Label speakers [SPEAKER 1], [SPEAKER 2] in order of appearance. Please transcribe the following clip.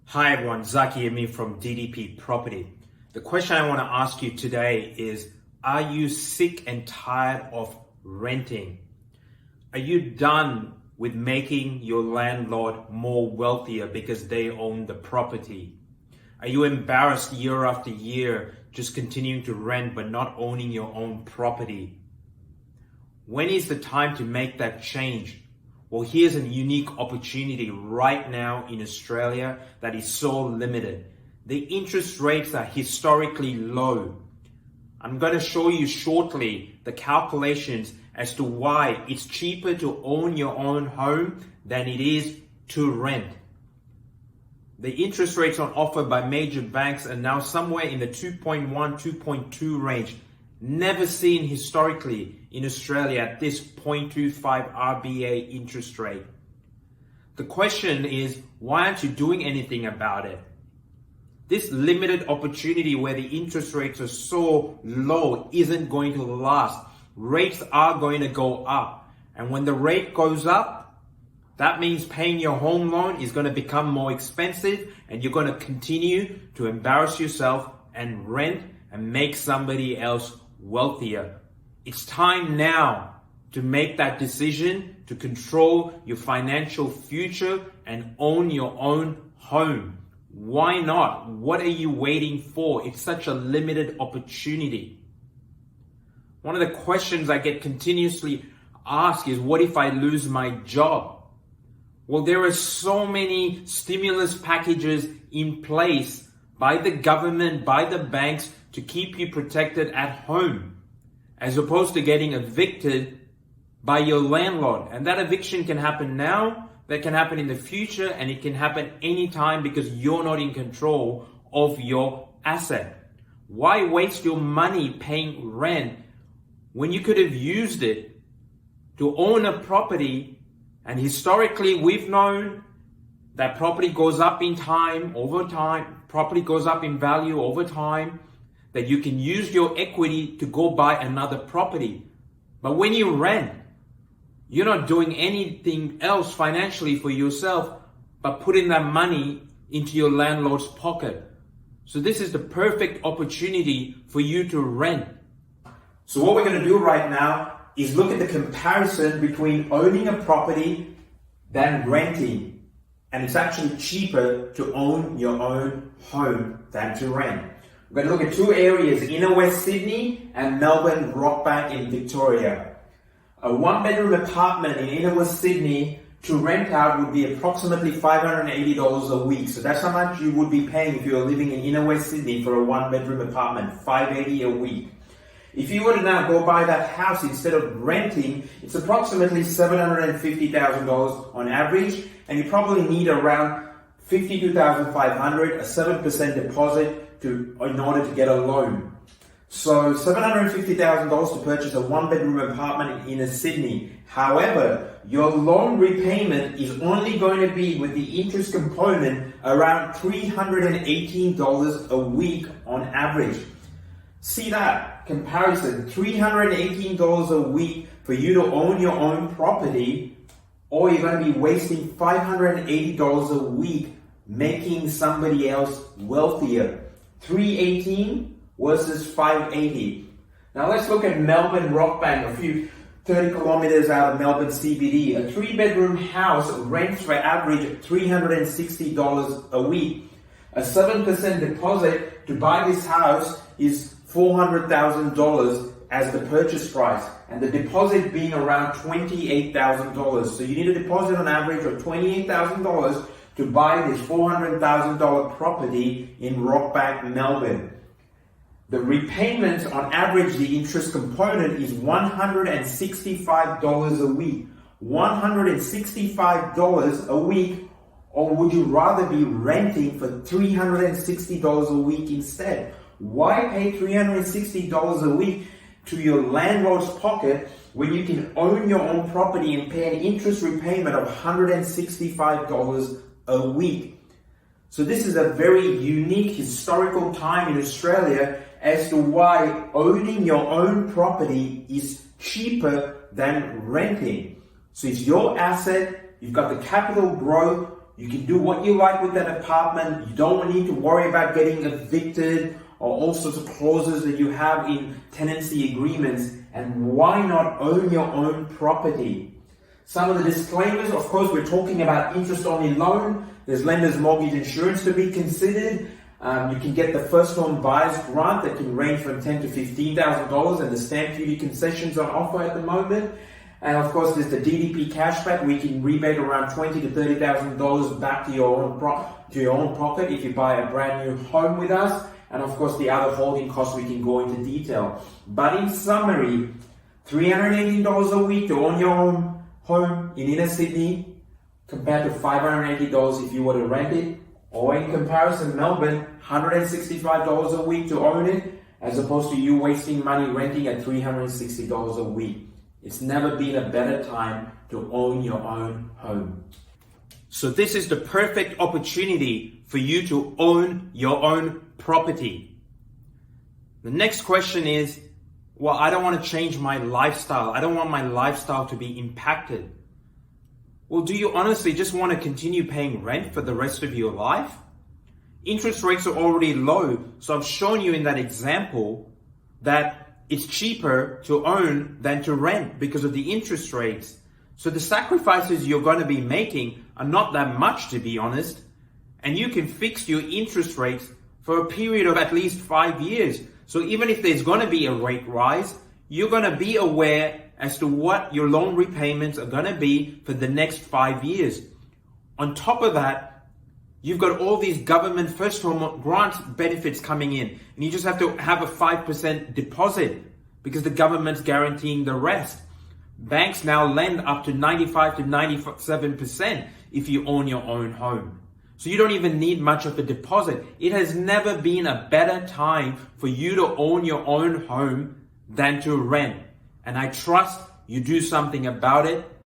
[SPEAKER 1] Hi everyone, Zaki Ameer from DDP Property. The question I want to ask you today is, are you sick and tired of renting? Are you done with making your landlord more wealthier because they own the property? Are you embarrassed year after year just continuing to rent but not owning your own property? When is the time to make that change? Well, here's a unique opportunity right now in Australia that is so limited. The interest rates are historically low. I'm going to show you shortly the calculations as to why it's cheaper to own your own home than it is to rent. The interest rates on offer by major banks are now somewhere in the 2.1, 2.2 range. Never seen historically in Australia at this 0.25 RBA interest rate. The question is, why aren't you doing anything about it? This limited opportunity where the interest rates are so low isn't going to last. Rates are going to go up. And when the rate goes up, that means paying your home loan is going to become more expensive and you're going to continue to embarrass yourself and rent and make somebody else wealthier. It's time now to make that decision to control your financial future and own your own home. Why not? What are you waiting for? It's such a limited opportunity. One of the questions I get continuously asked is, what if I lose my job? Well, there are so many stimulus packages in place by the government, by the banks, to keep you protected at home, as opposed to getting evicted by your landlord. And that eviction can happen now, that can happen in the future, and it can happen anytime because you're not in control of your asset. Why waste your money paying rent when you could have used it to own a property? And historically, we've known that property goes up in time, over time, property goes up in value over time, that you can use your equity to go buy another property. But when you rent, you're not doing anything else financially for yourself but putting that money into your landlord's pocket. So this is the perfect opportunity for you to rent. So what we're going to do right now is look at the comparison between owning a property than renting. And it's actually cheaper to own your own home than to rent. We're going to look at two areas, inner West Sydney and Melbourne Rockbank in Victoria. A one-bedroom apartment in inner West Sydney to rent out would be approximately $580 a week. So that's how much you would be paying if you were living in inner West Sydney for a one-bedroom apartment, $580 a week. If you were to now go buy that house instead of renting, it's approximately $750,000 on average, and you probably need around $52,500, a 7% deposit in order to get a loan. So $750,000 to purchase a one-bedroom apartment in inner Sydney. However, your loan repayment is only going to be, with the interest component, around $318 a week on average. See that comparison, $318 a week for you to own your own property, or you're going to be wasting $580 a week making somebody else wealthier. $318 versus $580. Now let's look at Melbourne Rockbank, a few 30 kilometers out of Melbourne CBD. A 3-bedroom house rents for average $360 a week. A 7% deposit to buy this house is $400,000 as the purchase price, and the deposit being around $28,000. So you need a deposit on average of $28,000 to buy this $400,000 property in Rockbank, Melbourne. The repayments on average, the interest component is $165 a week. $165 a week, or would you rather be renting for $360 a week instead? Why pay $360 a week to your landlord's pocket when you can own your own property and pay an interest repayment of $165 a week? So this is a very unique historical time in Australia as to why owning your own property is cheaper than renting. So it's your asset, you've got the capital growth You can do what you like with that apartment. You don't need to worry about getting evicted or all sorts of clauses that you have in tenancy agreements. And why not own your own property? Some of the disclaimers, of course, we're talking about interest-only loan. There's lender's mortgage insurance to be considered. You can get the first home buyer's grant that can range from $10,000 to $15,000, and the stamp duty concessions on offer at the moment. And of course, there's the DDP cashback. We can rebate around $20,000 to $30,000 back to your own pocket if you buy a brand new home with us. And of course, the other holding costs we can go into detail. But in summary, $318 a week to own your own home in inner Sydney, compared to $580 if you were to rent it. Or in comparison, Melbourne, $165 a week to own it, as opposed to you wasting money renting at $360 a week. It's never been a better time to own your own home. So this is the perfect opportunity for you to own your own property. The next question is, well, I don't want to change my lifestyle. I don't want my lifestyle to be impacted. Well, do you honestly just want to continue paying rent for the rest of your life? Interest rates are already low, so I've shown you in that example that it's cheaper to own than to rent because of the interest rates. So the sacrifices you're going to be making are not that much, to be honest. And you can fix your interest rates for a period of at least 5 years. So even if there's going to be a rate rise, you're going to be aware as to what your loan repayments are going to be for the next 5 years. On top of that, you've got all these government first home grant benefits coming in, and you just have to have a 5% deposit because the government's guaranteeing the rest. Banks now lend up to 95 to 97% if you own your own home. So you don't even need much of a deposit. It has never been a better time for you to own your own home than to rent. And I trust you do something about it